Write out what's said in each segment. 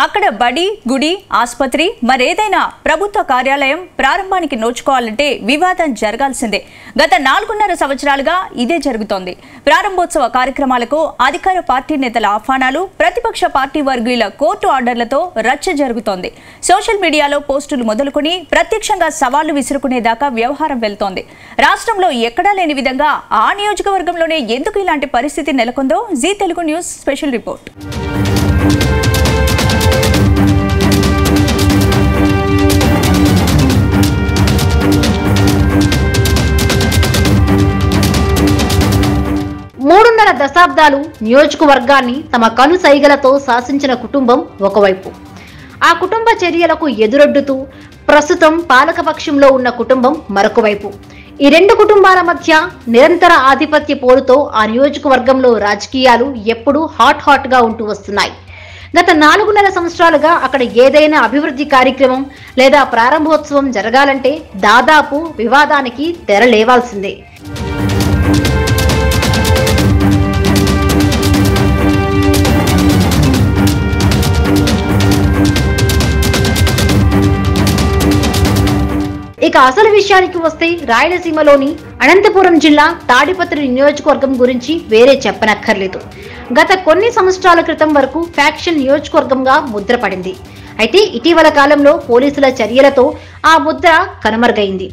అక్కడ బడి, గుడి, ఆసుపత్రి మరేదైనా ప్రభుత్వ కార్యాలయం ప్రారంభానికి నోచుకోవాలంటే వివాదం జరగాల్సిందే. గత 4.5 సంవత్సరాలుగా ఇదే జరుగుతోంది. ప్రారంభోత్సవ కార్యక్రమాలకు అధికార పార్టీ నేతల ఆహ్వానాలు, ప్రతిపక్ష పార్టీ వర్గీయుల కోర్టు ఆర్డర్లతో రచ్చ జరుగుతోంది. సోషల్ మీడియాలో పోస్టులు మొదలుకొని ప్రత్యక్షంగా సవాళ్లు విసురుకునేదాకా వ్యవహారం వెళ్తోంది. రాష్ట్రంలో ఎక్కడా లేని విధంగా ఆ నియోజకవర్గంలోనే ఎందుకు ఇలాంటి పరిస్థితి నెలకొందో Zee Telugu news special report. మూడున్నర దశాబ్దాలు నియోజకవర్గాన్ని తమ కనుసైగలతో శాసించిన కుటుంబం ఒకవైపు, ఆ కుటుంబ చర్యలకు ఎదురొడ్డుతూ ప్రస్తుతం పాలకపక్షంలో ఉన్న కుటుంబం మరొక వైపు. ఈ రెండు కుటుంబాల మధ్య నిరంతర ఆధిపత్య పోరుతో ఆ నియోజకవర్గంలో రాజకీయాలు ఎప్పుడూ హాట్ గా ఉంటూ వస్తున్నాయి. గత 4.5 సంవత్సరాలుగా అక్కడ ఏదైనా అభివృద్ధి కార్యక్రమం లేదా ప్రారంభోత్సవం జరగాలంటే దాదాపు వివాదానికి తెరలేవాల్సిందే. ఇక అసలు విషయానికి వస్తే రాయలసీమలోని అనంతపురం జిల్లా తాడిపత్రి నియోజకవర్గం గురించి వేరే చెప్పనక్కర్లేదు. గత కొన్ని సంవత్సరాల క్రితం వరకు ఫ్యాక్షన్ నియోజకవర్గంగా ముద్రపడింది. అయితే ఇటీవల కాలంలో పోలీసుల చర్యలతో ఆ ముద్ర కనుమరుగైంది.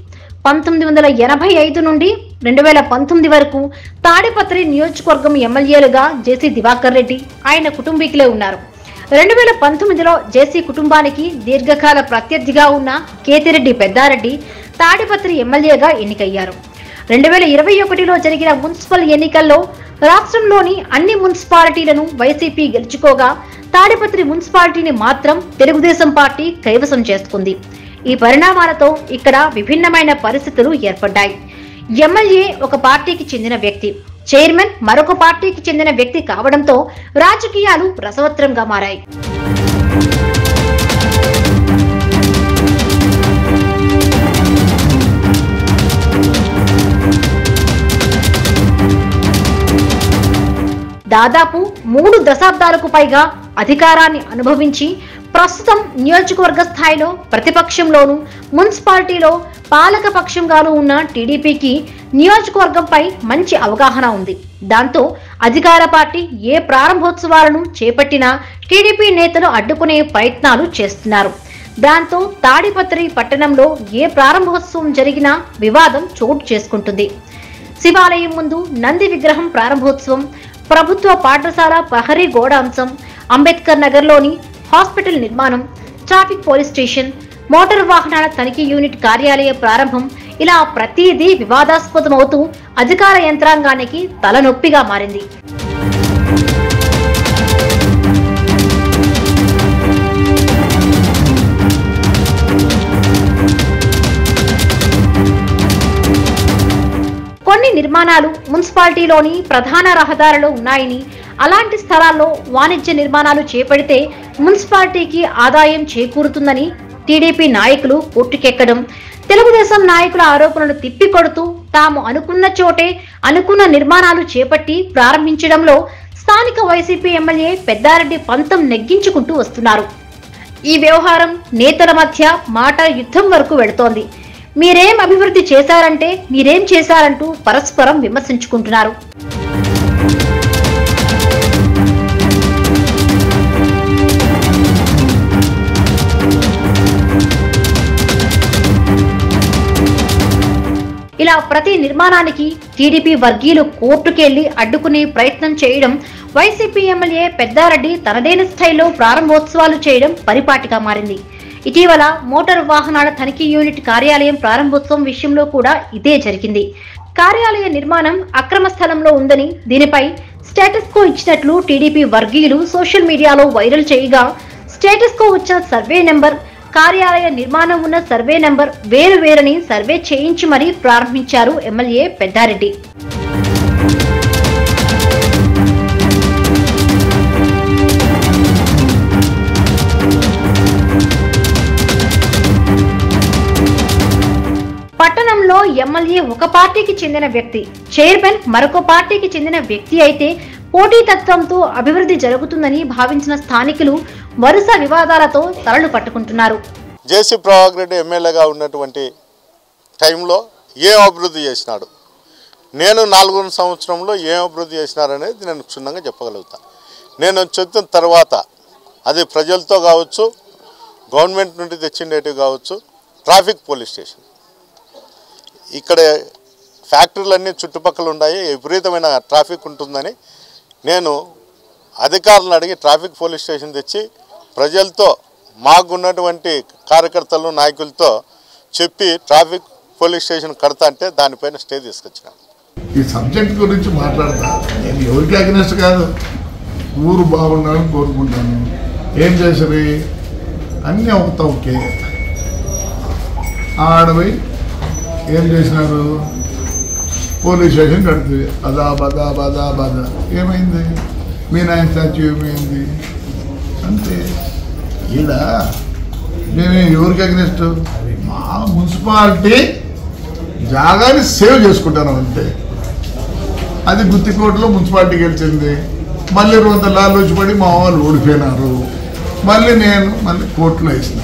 1985 నుండి 2019 వరకు తాడిపత్రి నియోజకవర్గం ఎమ్మెల్యేలుగా జేసీ దివాకర్ రెడ్డి, ఆయన కుటుంబీకులే ఉన్నారు. 2019లో జేసీ కుటుంబానికి దీర్ఘకాల ప్రత్యర్థిగా ఉన్న కేతిరెడ్డి పెద్దారెడ్డి తాడిపత్రి ఎమ్మెల్యేగా ఎన్నికయ్యారు. 2021లో జరిగిన మున్సిపల్ ఎన్నికల్లో రాష్ట్రంలోని అన్ని మున్సిపాలిటీలను వైసీపీ గెలుచుకోగా తాడిపత్రి మున్సిపాలిటీని మాత్రం తెలుగుదేశం పార్టీ కైవసం చేసుకుంది. ఈ పరిణామాలతో ఇక్కడ విభిన్నమైన పరిస్థితులు ఏర్పడ్డాయి. ఎమ్మెల్యే ఒక పార్టీకి చెందిన వ్యక్తి, చైర్మన్ మరొక పార్టీకి చెందిన వ్యక్తి కావడంతో రాజకీయాలు రసవత్రంగా మారాయి. దాదాపు 3 దశాబ్దాలకు పైగా అధికారాన్ని అనుభవించి ప్రస్తుతం నియోజకవర్గ స్థాయిలో ప్రతిపక్షంలోనూ మున్సిపాలిటీలో పాలక పక్షంగానూ ఉన్న టీడీపీకి నియోజకవర్గంపై మంచి అవగాహన ఉంది. దాంతో అధికార పార్టీ ఏ ప్రారంభోత్సవాలను చేపట్టినా టీడీపీ నేతలు అడ్డుకునే ప్రయత్నాలు చేస్తున్నారు. దాంతో తాడిపత్రి పట్టణంలో ఏ ప్రారంభోత్సవం జరిగినా వివాదం చోటు చేసుకుంటుంది. శివాలయం ముందు నంది విగ్రహం ప్రారంభోత్సవం, ప్రభుత్వ పాఠశాల ప్రహరీ గోడ అంశం, అంబేద్కర్ నగర్లోని హాస్పిటల్ నిర్మాణం, ట్రాఫిక్ పోలీస్ స్టేషన్, మోటార్ వాహనాల తనిఖీ యూనిట్ కార్యాలయ ప్రారంభం, ఇలా ప్రతిదీ వివాదాస్పదమవుతూ అధికార యంత్రాంగానికి తలనొప్పిగా మారింది. కొన్ని నిర్మాణాలు మున్సిపాలిటీలోని ప్రధాన రహదారిలో ఉన్నాయని, అలాంటి స్థలాల్లో వాణిజ్య నిర్మాణాలు చేపడితే మున్సిపాలిటీకి ఆదాయం చేకూరుతుందని టీడీపీ నాయకులు కోర్టుకెక్కడం, తెలుగుదేశం నాయకుల ఆరోపణలు తిప్పికొడుతూ తాము అనుకున్న చోటే అనుకున్న నిర్మాణాలు చేపట్టి ప్రారంభించడంలో స్థానిక వైసీపీ ఎమ్మెల్యే పెద్దారెడ్డి పంతం నెగ్గించుకుంటూ వస్తున్నారు. ఈ వ్యవహారం నేతల మధ్య మాట యుద్ధం వరకు వెళుతోంది. మీరేం అభివృద్ధి చేశారంటే మీరేం చేశారంటూ పరస్పరం విమర్శించుకుంటున్నారు. ఇలా ప్రతి నిర్మాణానికి టీడీపీ వర్గీయులు కోర్టుకెళ్లి అడ్డుకునే ప్రయత్నం చేయడం, వైసీపీ ఎమ్మెల్యే పెద్దారెడ్డి తనదైన స్థాయిలో ప్రారంభోత్సవాలు చేయడం పరిపాటిగా మారింది. ఇటీవల మోటార్ వాహనాల తనిఖీ యూనిట్ కార్యాలయం ప్రారంభోత్సవం విషయంలో కూడా ఇదే జరిగింది. కార్యాలయ నిర్మాణం అక్రమ స్థలంలో ఉందని, దీనిపై స్టేటస్ కో ఇచ్చినట్లు టీడీపీ వర్గీయులు సోషల్ మీడియాలో వైరల్ చేయగా, స్టేటస్ కో వచ్చిన సర్వే నెంబర్, కార్యాలయ నిర్మాణం ఉన్న సర్వే నెంబర్ వేరువేరని సర్వే చేయించి మరీ ప్రారంభించారు ఎమ్మెల్యే పెద్దారెడ్డి. పట్టణంలో ఎమ్మెల్యే ఒక పార్టీకి చెందిన వ్యక్తి, చైర్మన్ మరొక పార్టీకి చెందిన వ్యక్తి అయితే పోటీతత్వంతో అభివృద్ధి జరుగుతుందని భావించిన స్థానికులు వరుస వివాదాలతో తలలు పట్టుకుంటున్నారు. జేసీ ప్రభాకర్ రెడ్డి ఎమ్మెల్యేగా ఉన్నటువంటి టైంలో ఏం అభివృద్ధి చేసినాడు, నేను 4 సంవత్సరంలో ఏం అభివృద్ధి చేసినారనేది నేను క్షుణ్ణంగా చెప్పగలుగుతాను. నేను చెప్పిన తర్వాత అది ప్రజలతో కావచ్చు, గవర్నమెంట్ నుండి తెచ్చిండేటివి కావచ్చు, ట్రాఫిక్ పోలీస్ స్టేషన్ ఇక్కడ ఫ్యాక్టరీలన్నీ చుట్టుపక్కల ఉన్నాయి, విపరీతమైన ట్రాఫిక్ ఉంటుందని నేను అధికారులను అడిగి ట్రాఫిక్ పోలీస్ స్టేషన్ తెచ్చి ప్రజలతో మాకున్నటువంటి కార్యకర్తలు నాయకులతో చెప్పి ట్రాఫిక్ పోలీస్ స్టేషన్ కడతా అంటే దానిపైన స్టే తీసుకొచ్చినాను. ఈ సబ్జెక్ట్ గురించి మాట్లాడతా, నేను ఎవరికి అగ్నెస్ట్ కాదు, ఊరు బాగుండాలని కోరుకుంటాను. ఏం చేసరి అన్నీ అవుతా ఓకే. ఆడపోయి ఏం చేసినారు, పోలీస్ స్టేషన్ కడుతుంది, అదా బదా బదా బదా. ఏమైంది, మీ నాయన స్టాచ్యూ ఏమైంది అంతే. ఈడ మేము ఎవరికి అగ్నెస్ట్, మా మున్సిపాలిటీ జాగాని సేవ్ చేసుకుంటాను అంతే. అది గుత్తికోటలో మున్సిపాలిటీ గెలిచింది, మళ్ళీ 200 లాళ్ళు వచ్చి పడి మా వాళ్ళు ఓడిపోయినారు, మళ్ళీ నేను కోర్టులో వేసిన.